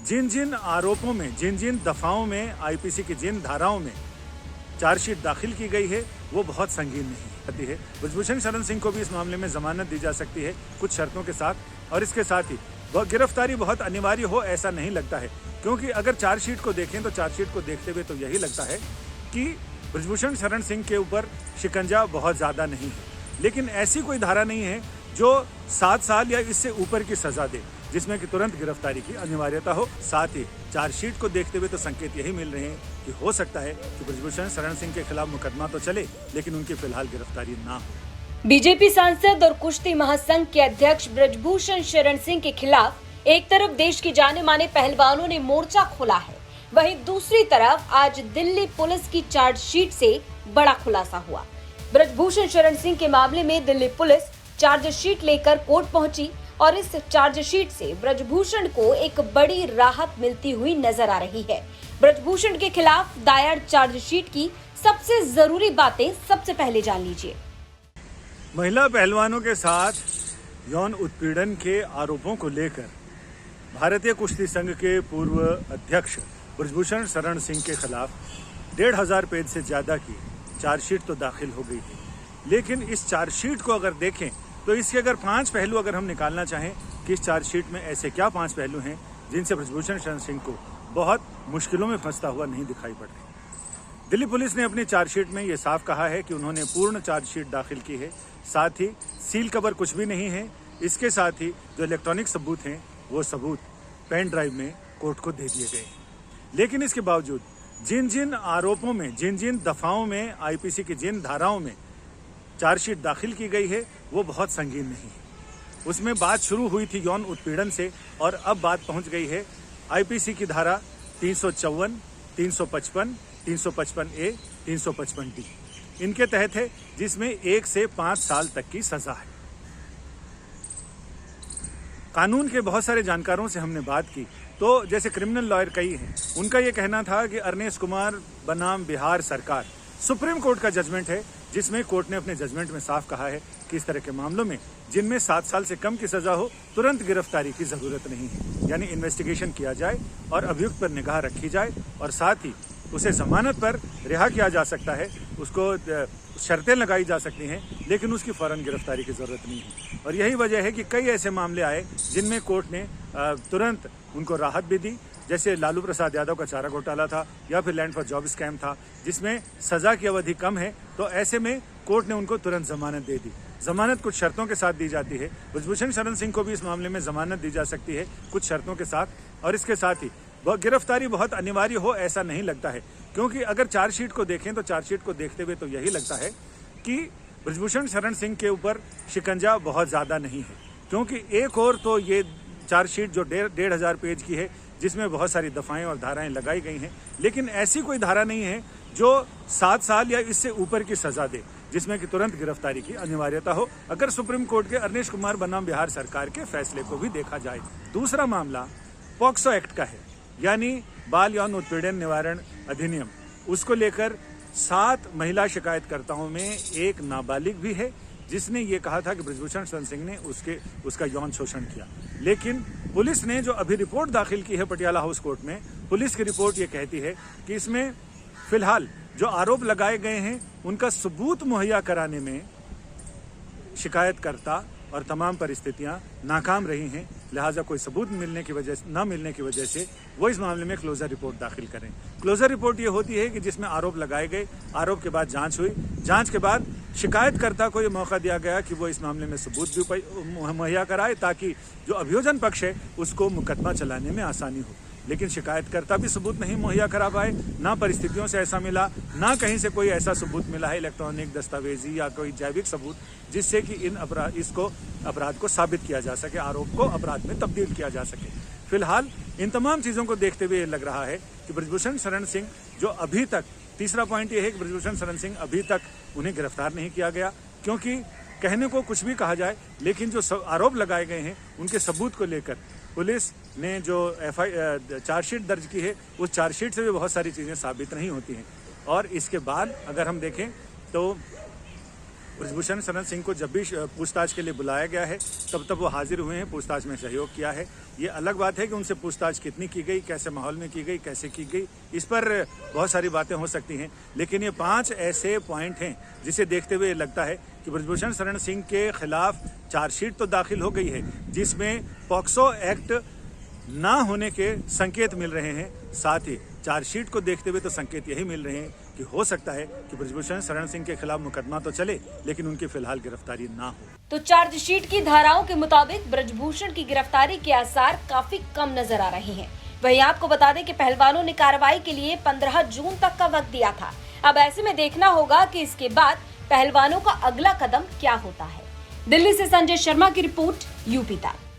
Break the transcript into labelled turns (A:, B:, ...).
A: जिन जिन आरोपों में, जिन जिन दफाओं में, आईपीसी की जिन धाराओं में चार्जशीट दाखिल की गई है वो बहुत संगीन नहीं आती है। ब्रजभूषण शरण सिंह को भी इस मामले में जमानत दी जा सकती है कुछ शर्तों के साथ, और इसके साथ ही गिरफ्तारी बहुत अनिवार्य हो ऐसा नहीं लगता है, क्योंकि अगर चार्जशीट को देखें तो चार्जशीट को देखते हुए तो यही लगता है कि ब्रजभूषण शरण सिंह के ऊपर शिकंजा बहुत ज़्यादा नहीं है, लेकिन ऐसी कोई धारा नहीं है जो 7 साल या इससे ऊपर की सज़ा दे जिसमें कि तुरंत गिरफ्तारी की अनिवार्यता हो। साथ ही चार्जशीट को देखते हुए तो संकेत यही मिल रहे हैं कि हो सकता है कि ब्रजभूषण शरण सिंह के खिलाफ मुकदमा तो चले लेकिन उनकी फिलहाल गिरफ्तारी ना हो।
B: बीजेपी सांसद और कुश्ती महासंघ के अध्यक्ष ब्रजभूषण शरण सिंह के खिलाफ एक तरफ देश के जाने माने पहलवानों ने मोर्चा खोला है, वहीं दूसरी तरफ आज दिल्ली पुलिस की चार्जशीट से बड़ा खुलासा हुआ। ब्रजभूषण शरण सिंह के मामले में दिल्ली पुलिस चार्जशीट लेकर कोर्ट पहुंची और इस चार्जशीट से ब्रजभूषण को एक बड़ी राहत मिलती हुई नजर आ रही है। ब्रजभूषण के खिलाफ दायर चार्जशीट की सबसे जरूरी बातें सबसे पहले जान लीजिए।
A: महिला पहलवानों के साथ यौन उत्पीड़न के आरोपों को लेकर भारतीय कुश्ती संघ के पूर्व अध्यक्ष ब्रजभूषण शरण सिंह के खिलाफ 1500 पेज से ज्यादा की चार्जशीट तो दाखिल हो गई है, लेकिन इस चार्जशीट को अगर देखें तो इसके अगर 5 पहलू अगर हम निकालना चाहें कि इस चार्जशीट में ऐसे क्या 5 पहलू हैं जिनसे ब्रजभूषण शरण सिंह को बहुत मुश्किलों में फंसता हुआ नहीं दिखाई पड़ते। दिल्ली पुलिस ने अपनी चार्जशीट में ये साफ कहा है कि उन्होंने पूर्ण चार्जशीट दाखिल की है, साथ ही सील कवर कुछ भी नहीं है। इसके साथ ही जो इलेक्ट्रॉनिक सबूत हैं वो सबूत पेन ड्राइव में कोर्ट को दे दिए गए। लेकिन इसके बावजूद जिन जिन आरोपों में, जिन जिन दफाओं में, आईपीसी की जिन धाराओं में चार्जशीट दाखिल की गई है वो बहुत संगीन नहीं है। उसमें बात शुरू हुई थी यौन उत्पीड़न से और अब बात पहुंच गई है आईपीसी की धारा 354, 355, 355 ए, 355 डी, इनके तहत है, जिसमें 1 से 5 साल तक की सजा है। कानून के बहुत सारे जानकारों से हमने बात की तो जैसे क्रिमिनल लॉयर कई हैं, उनका ये कहना था कि अरनेश कुमार बनाम बिहार सरकार सुप्रीम कोर्ट का जजमेंट है, जिसमें कोर्ट ने अपने जजमेंट में साफ कहा है कि इस तरह के मामलों में जिनमें 7 साल से कम की सजा हो तुरंत गिरफ्तारी की जरूरत नहीं है, यानी इन्वेस्टिगेशन किया जाए और अभियुक्त पर निगाह रखी जाए और साथ ही उसे जमानत पर रिहा किया जा सकता है, उसको शर्तें लगाई जा सकती हैं, लेकिन उसकी फौरन गिरफ्तारी की जरूरत नहीं है। और यही वजह है कि कई ऐसे मामले आए जिनमें कोर्ट ने तुरंत उनको राहत भी दी, जैसे लालू प्रसाद यादव का चारा घोटाला था या फिर लैंड फॉर जॉब स्कैम था, जिसमें सजा की अवधि कम है, तो ऐसे में कोर्ट ने उनको तुरंत जमानत दे दी। जमानत कुछ शर्तों के साथ दी जाती है। ब्रजभूषण शरण सिंह को भी इस मामले में जमानत दी जा सकती है कुछ शर्तों के साथ, और इसके साथ ही गिरफ्तारी बहुत अनिवार्य हो ऐसा नहीं लगता है, क्योंकि अगर चार्जशीट को देखें तो चार्जशीट को देखते हुए तो यही लगता है कि ब्रजभूषण शरण सिंह के ऊपर शिकंजा बहुत ज़्यादा नहीं है, क्योंकि एक और तो ये चार्जशीट जो 1500 पेज की है जिसमें बहुत सारी दफाएं और धाराएं लगाई गई हैं, लेकिन ऐसी कोई धारा नहीं है जो 7 साल या इससे ऊपर की सजा दे जिसमें कि तुरंत गिरफ्तारी की अनिवार्यता हो, अगर सुप्रीम कोर्ट के अरनेश कुमार बनाम बिहार सरकार के फैसले को भी देखा जाए। दूसरा मामला पॉक्सो एक्ट का है, यानी बाल यौन उत्पीड़न निवारण अधिनियम। उसको लेकर 7 महिला शिकायतकर्ताओं में एक नाबालिग भी है जिसने ये कहा था कि ब्रजभूषण शरण सिंह ने उसका यौन शोषण किया, लेकिन पुलिस ने जो अभी रिपोर्ट दाखिल की है पटियाला हाउस कोर्ट में, पुलिस की रिपोर्ट ये कहती है कि इसमें फिलहाल जो आरोप लगाए गए हैं उनका सबूत मुहैया कराने में शिकायतकर्ता और तमाम परिस्थितियां नाकाम रही हैं, लिहाजा कोई सबूत न मिलने की वजह से वो इस मामले में क्लोजर रिपोर्ट दाखिल करें। क्लोजर रिपोर्ट ये होती है कि जिसमें आरोप लगाए गए, आरोप के बाद जांच हुई, जांच के बाद शिकायतकर्ता को ये मौका दिया गया कि वो इस मामले में सबूत भी मुहैया कराए ताकि जो अभियोजन पक्ष है उसको मुकदमा चलाने में आसानी हो। लेकिन शिकायतकर्ता भी सबूत नहीं मुहैया करा पाए, ना परिस्थितियों से ऐसा मिला, ना कहीं से कोई ऐसा सबूत मिला है इलेक्ट्रॉनिक दस्तावेजी या कोई जैविक सबूत जिससे कि इसको अपराध को साबित किया जा सके, आरोप को अपराध में तब्दील किया जा सके। फिलहाल इन तमाम चीज़ों को देखते हुए लग रहा है कि ब्रजभूषण शरण सिंह जो अभी तक, तीसरा पॉइंट ये है कि ब्रजभूषण शरण सिंह अभी तक उन्हें गिरफ्तार नहीं किया गया, क्योंकि कहने को कुछ भी कहा जाए लेकिन जो आरोप लगाए गए हैं उनके सबूत को लेकर पुलिस ने जो चार्जशीट दर्ज की है उस चार्जशीट से भी बहुत सारी चीज़ें साबित नहीं होती हैं। और इसके बाद अगर हम देखें तो ब्रजभूषण शरण सिंह को जब भी पूछताछ के लिए बुलाया गया है तब वो हाजिर हुए हैं, पूछताछ में सहयोग किया है। ये अलग बात है कि उनसे पूछताछ कितनी की गई, कैसे माहौल में की गई, कैसे की गई, इस पर बहुत सारी बातें हो सकती हैं। लेकिन ये 5 ऐसे पॉइंट हैं जिसे देखते हुए लगता है कि ब्रजभूषण शरण सिंह के खिलाफ चार्जशीट तो दाखिल हो गई है जिसमें पॉक्सो एक्ट ना होने के संकेत मिल रहे हैं। साथ ही चार्जशीट को देखते हुए तो संकेत यही मिल रहे हैं कि हो सकता है कि ब्रजभूषण शरण सिंह के खिलाफ मुकदमा तो चले लेकिन उनकी फिलहाल गिरफ्तारी ना हो।
B: तो चार्जशीट की धाराओं के मुताबिक ब्रजभूषण की गिरफ्तारी के आसार काफी कम नजर आ रहे हैं। वहीं आपको बता दें कि पहलवानों ने कार्रवाई के लिए 15 जून तक का वक्त दिया था। अब ऐसे में देखना होगा कि इसके बाद पहलवानों का अगला कदम क्या होता है। दिल्ली से संजय शर्मा की रिपोर्ट, यूपी तक।